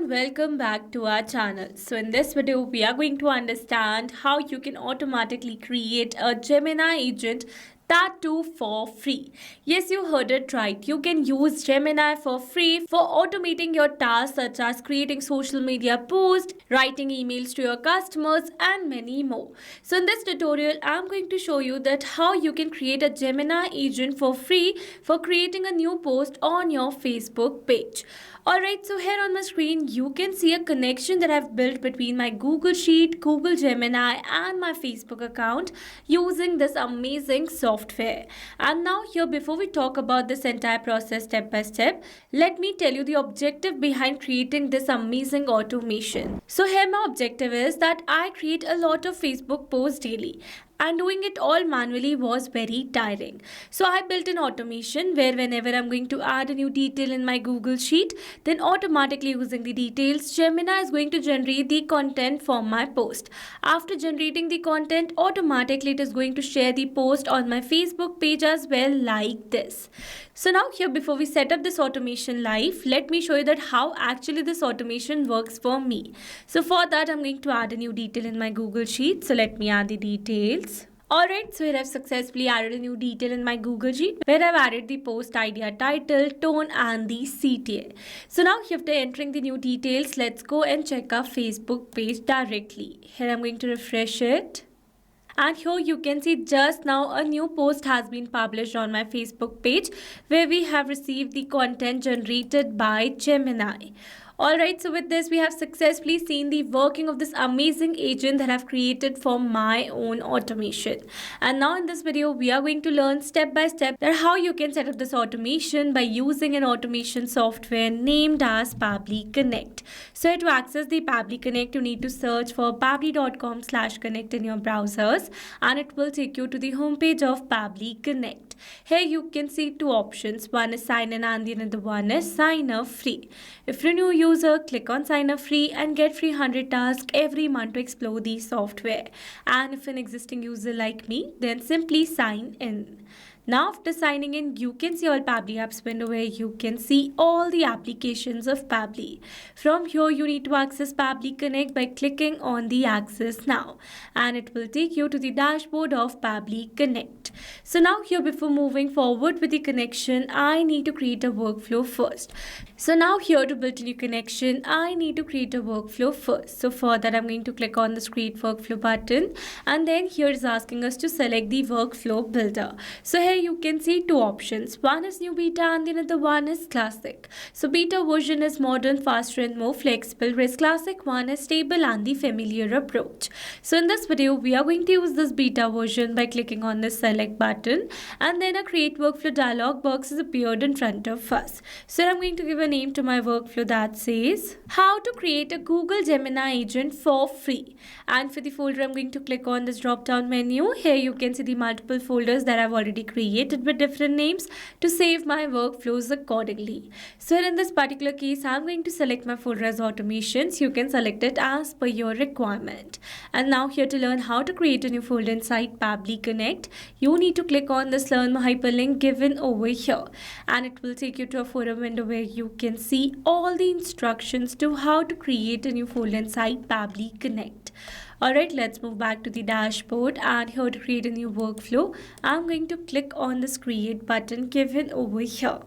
and welcome back to our channel. So in this video we are going to understand how you can automatically create a Gemini agent, that too for free. Yes, you heard it right. You can use Gemini for free for automating your tasks such as creating social media posts, writing emails to your customers and many more. So in this tutorial I'm going to show you that how you can create a Gemini agent for free for creating a new post on your Facebook page. Alright, so here on my screen you can see a connection that I've built between my Google Sheet, Google Gemini and my Facebook account using this amazing software. And now here, before we talk about this entire process step by step, let me tell you the objective behind creating this amazing automation. So here my objective is that I create a lot of Facebook posts daily, and doing it all manually was very tiring. So I built an automation where whenever I'm going to add a new detail in my Google Sheet, then automatically using the details, Gemini is going to generate the content for my post. After generating the content, automatically it is going to share the post on my Facebook page as well, like this. So now here, before we set up this automation live, let me show you that how actually this automation works for me. So for that I'm going to add a new detail in my Google Sheet. So let me add the details. Alright, so here I've successfully added a new detail in my Google Sheet where I've added the post idea, title, tone and the CTA. So now after entering the new details, let's go and check our Facebook page directly. Here I'm going to refresh it. And here you can see just now a new post has been published on my Facebook page where we have received the content generated by Gemini. Alright, so with this we have successfully seen the working of this amazing agent that I've created for my own automation. And now in this video we are going to learn step by step that how you can set up this automation by using an automation software named as Pabbly Connect. So to access the Pabbly Connect, you need to search for pabbly.com/connect in your browsers and it will take you to the homepage of Pabbly Connect. Here you can see two options. One is sign in and the other one is sign up free. If you're a new user, click on sign up free and get free 100 tasks every month to explore the software. And if an existing user like me, then simply sign in. Now after signing in, you can see all Pabbly apps window where you can see all the applications of Pabbly. From here you need to access Pabbly Connect by clicking on the access now and it will take you to the dashboard of Pabbly Connect. So now here, before moving forward with the connection, I need to create a workflow first. So now here, to build a new connection, I need to create a workflow first. So for that I'm going to click on this create workflow button and then here is asking us to select the workflow builder. So here you can see two options. One is new beta and the other one is classic. So beta version is modern, faster and more flexible, whereas classic one is stable and the familiar approach. So in this video we are going to use this beta version by clicking on this select button and then a create workflow dialog box has appeared in front of us. So I'm going to give a name to my workflow that says how to create a Google Gemini agent for free. And for the folder I'm going to click on this drop down menu. Here you can see the multiple folders that I've already created with different names to save my workflows accordingly. So in this particular case I'm going to select my folder as automations. You can select it as per your requirement. And now here, to learn how to create a new folder inside Pabbly Connect, you need to click on this learn more hyperlink given over here and it will take you to a forum window where you can see all the instructions to how to create a new folder inside Pabbly Connect. Alright, let's move back to the dashboard and here, to create a new workflow, I'm going to click on this create button given over here.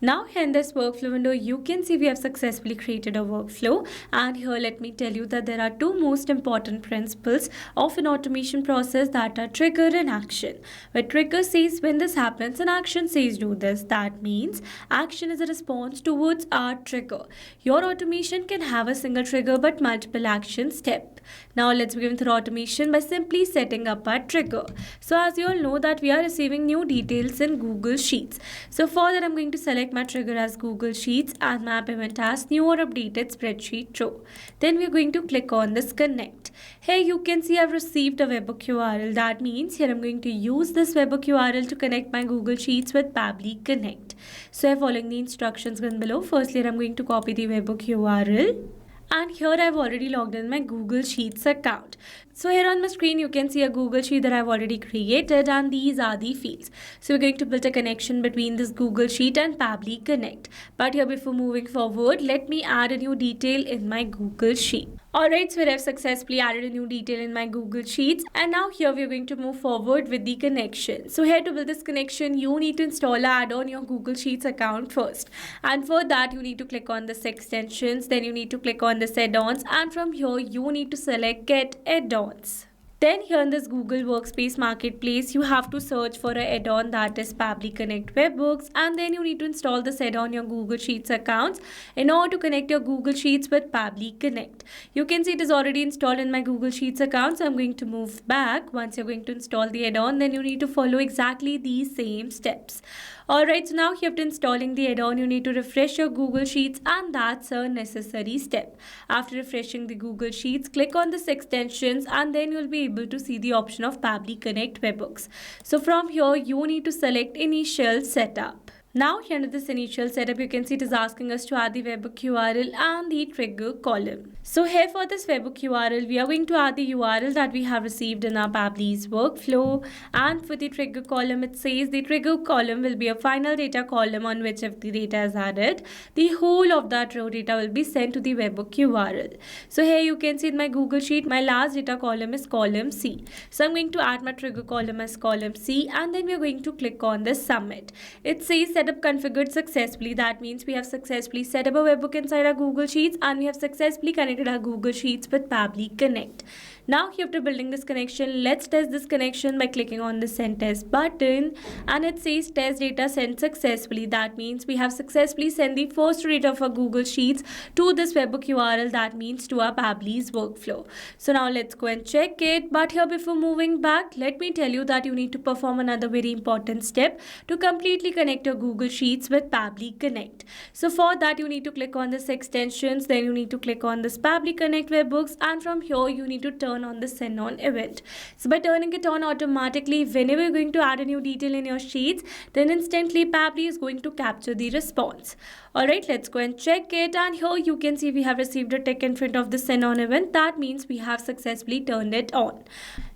Now here in this workflow window, you can see we have successfully created a workflow and here let me tell you that there are two most important principles of an automation process, that are trigger and action. Where trigger says when this happens and action says do this. That means action is a response towards our trigger. Your automation can have a single trigger but multiple action steps. Now let's begin with our automation by simply setting up our trigger. So as you all know that we are receiving new details in Google Sheets. So for that I'm going to select my trigger as Google Sheets and my payment as new or updated spreadsheet row. Then we're going to click on this connect. Here you can see I've received a webhook URL. That means here I'm going to use this webhook URL to connect my Google Sheets with Pabbly Connect. So following the instructions given below, firstly I'm going to copy the webhook URL And here I've already logged in my Google Sheets account. So here on my screen, you can see a Google Sheet that I've already created, and these are the fields. So we're going to build a connection between this Google Sheet and Pabbly Connect. But here before moving forward, let me add a new detail in my Google Sheet. Alright, so I've successfully added a new detail in my Google Sheets, and now here we're going to move forward with the connection. So here to build this connection, you need to install an add-on your Google Sheets account first. And for that, you need to click on this extensions, then you need to click on this add-ons, and from here you need to select get add-ons. Then here in this Google Workspace Marketplace, you have to search for an add-on that is Pabbly Connect Webhooks, and then you need to install this add-on on your Google Sheets accounts in order to connect your Google Sheets with Pabbly Connect. You can see it is already installed in my Google Sheets account, so I'm going to move back. Once you're going to install the add-on, then you need to follow exactly these same steps. Alright, so now after installing the add-on, you need to refresh your Google Sheets, and that's a necessary step. After refreshing the Google Sheets, click on this extensions, and then you'll be able to see the option of Pabbly Connect Webhooks. So from here, you need to select Initial Setup. Now here in this initial setup, you can see it is asking us to add the webhook URL and the trigger column. So here for this webhook URL, we are going to add the URL that we have received in our Pabbly's workflow. And for the trigger column, it says the trigger column will be a final data column on which if the data is added, the whole of that row data will be sent to the webhook URL. So here you can see in my Google Sheet, my last data column is column C. So I'm going to add my trigger column as column C, and then we're going to click on this submit. It says setup configured successfully. That means we have successfully set up a webhook inside our Google Sheets, and we have successfully connected our Google Sheets with Pabbly Connect. Now after building this connection, let's test this connection by clicking on the send test button, and it says test data sent successfully. That means we have successfully sent the first data of our Google Sheets to this webhook URL, that means to our Pabbly's workflow. So now let's go and check it. But here before moving back, let me tell you that you need to perform another very important step to completely connect your Google Sheets with Pabbly Connect. So for that, you need to click on this extensions, then you need to click on this Pabbly Connect Webhooks, and from here you need to turn on the send on event. So by turning it on automatically, whenever you're going to add a new detail in your sheets, then instantly Pabbly is going to capture the response. Alright, let's go and check it, and here you can see we have received a tick in front of the send on event. That means we have successfully turned it on.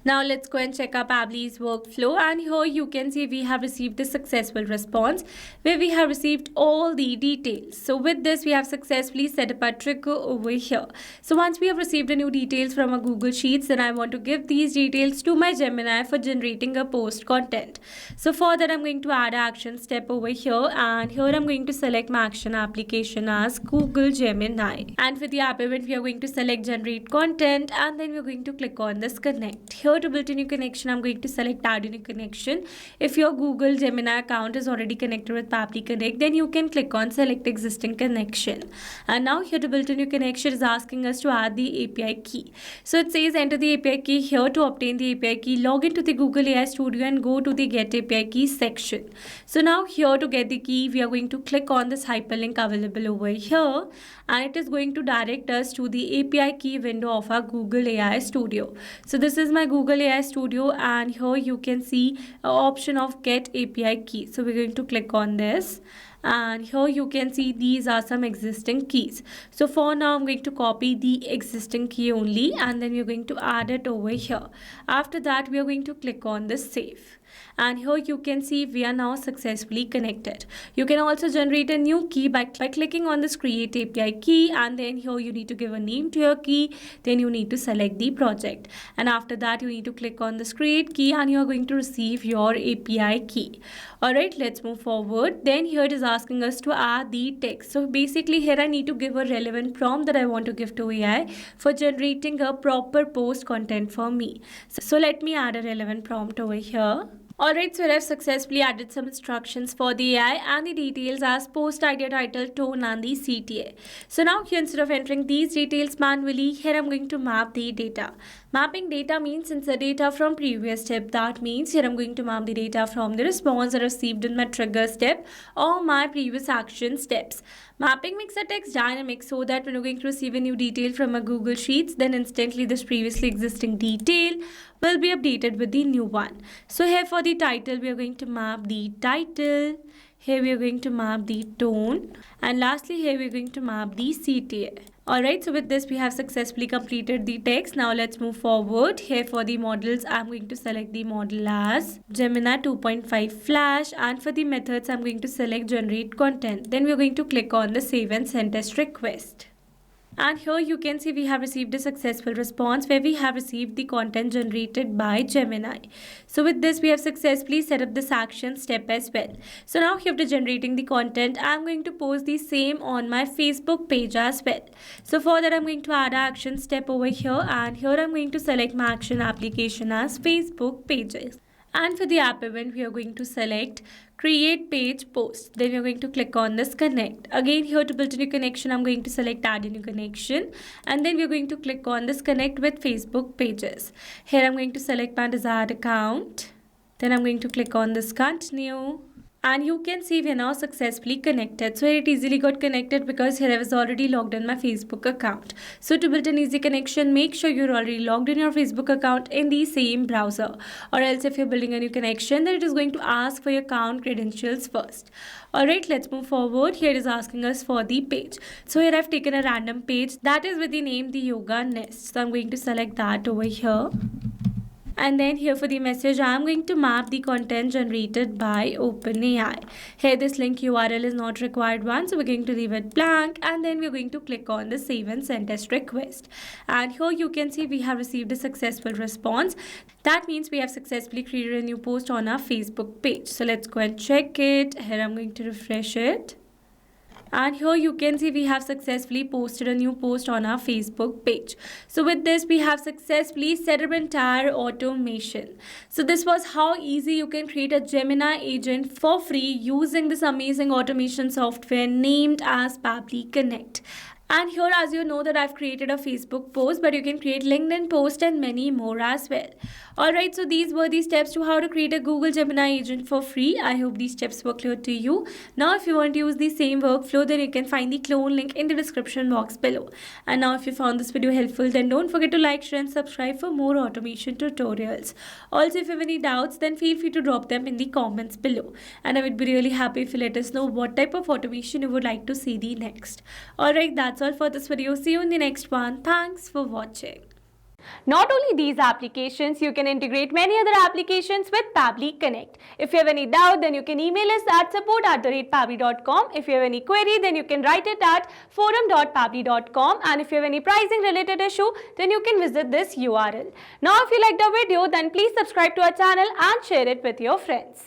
Now let's go and check our Pabbly's workflow, and here you can see we have received the successful response where we have received all the details. So with this, we have successfully set up a trigger over here. So once we have received a new details from our Google Sheets, then I want to give these details to my Gemini for generating a post content. So for that, I'm going to add an action step over here, and here I'm going to select my action application as Google Gemini. And for the app event, we are going to select generate content, and then we're going to click on this connect. Here to build a new connection, I'm going to select add a new connection. If your Google Gemini account is already connected with Pabbly Connect, then you can click on select existing connection. And now here to build a new connection is asking us to add the API key. So it says enter the API key. Here to obtain the API key, log into the Google AI Studio and go to the get API key section. So now here to get the key, we are going to click on this hyperlink available over here, and it is going to direct us to the API key window of our Google AI Studio. So this is my Google AI Studio, and here you can see an option of get API key. So we're going to click on this, and here you can see these are some existing keys. So for now, I'm going to copy the existing key only, and then we're going to add it over here. After that, we are going to click on this save. And here you can see we are now successfully connected. You can also generate a new key by clicking on this create API key, and then here you need to give a name to your key, then you need to select the project, and after that you need to click on this create key, and you are going to receive your API key. Alright, let's move forward. Then here it is asking us to add the text. So basically here I need to give a relevant prompt that I want to give to AI for generating a proper post content for me. So let me add a relevant prompt over here. Alright, so I've successfully added some instructions for the AI and the details as post idea, title, tone, and the CTA. So now here, instead of entering these details manually, here I'm going to map the data. Mapping data means insert data from previous step. That means here I'm going to map the data from the response I received in my trigger step or my previous action steps. Mapping makes the text dynamic so that when you're going to receive a new detail from a Google Sheets, then instantly this previously existing detail will be updated with the new one. So here for the title, we are going to map the title. Here we are going to map the tone, and lastly here we are going to map the CTA. Alright, so with this we have successfully completed the text. Now let's move forward. Here for the models, I'm going to select the model as Gemini 2.5 Flash, and for the methods I'm going to select generate content. Then we're going to click on the save and send test request. And here you can see we have received a successful response where we have received the content generated by Gemini. So with this we have successfully set up this action step as well. So now after generating the content, I'm going to post the same on my Facebook page as well. So for that I'm going to add an action step over here, and here I'm going to select my action application as Facebook pages. And for the app event, we are going to select create page post. Then we are going to click on this connect. Again, here to build a new connection, I'm going to select add a new connection. And then we are going to click on this connect with Facebook pages. Here I'm going to select my desired account. Then I'm going to click on this continue. And you can see we are now successfully connected. So it easily got connected because here I was already logged in my Facebook account. So to build an easy connection, make sure you're already logged in your Facebook account in the same browser. Or else if you're building a new connection, then it is going to ask for your account credentials first. Alright, let's move forward. Here it is asking us for the page. So here I've taken a random page that is with the name the Yoga Nest. So I'm going to select that over here. And then here for the message, I'm going to map the content generated by OpenAI. Here this link URL is not required one, so we're going to leave it blank, and then we're going to click on the save and send test request. And here you can see we have received a successful response. That means we have successfully created a new post on our Facebook page. So let's go and check it. Here I'm going to refresh it. And here you can see we have successfully posted a new post on our Facebook page. So with this we have successfully set up entire automation. So this was how easy you can create a Gemini agent for free using this amazing automation software named as Pabbly Connect. And here, as you know, that I've created a Facebook post, but you can create LinkedIn post and many more as well. Alright, so these were the steps to how to create a Google Gemini agent for free. I hope these steps were clear to you. Now, if you want to use the same workflow, then you can find the clone link in the description box below. And now, if you found this video helpful, then don't forget to like, share and subscribe for more automation tutorials. Also, if you have any doubts, then feel free to drop them in the comments below. And I would be really happy if you let us know what type of automation you would like to see the next. Alright, that's all for this video. See you in the next one. Thanks for watching. Not only these applications, you can integrate many other applications with Pabbly Connect. If you have any doubt, then you can email us at support@pabbly.com. If you have any query, then you can write it at forum.pabbly.com. And if you have any pricing related issue, then you can visit this URL. Now, if you liked the video, then please subscribe to our channel and share it with your friends.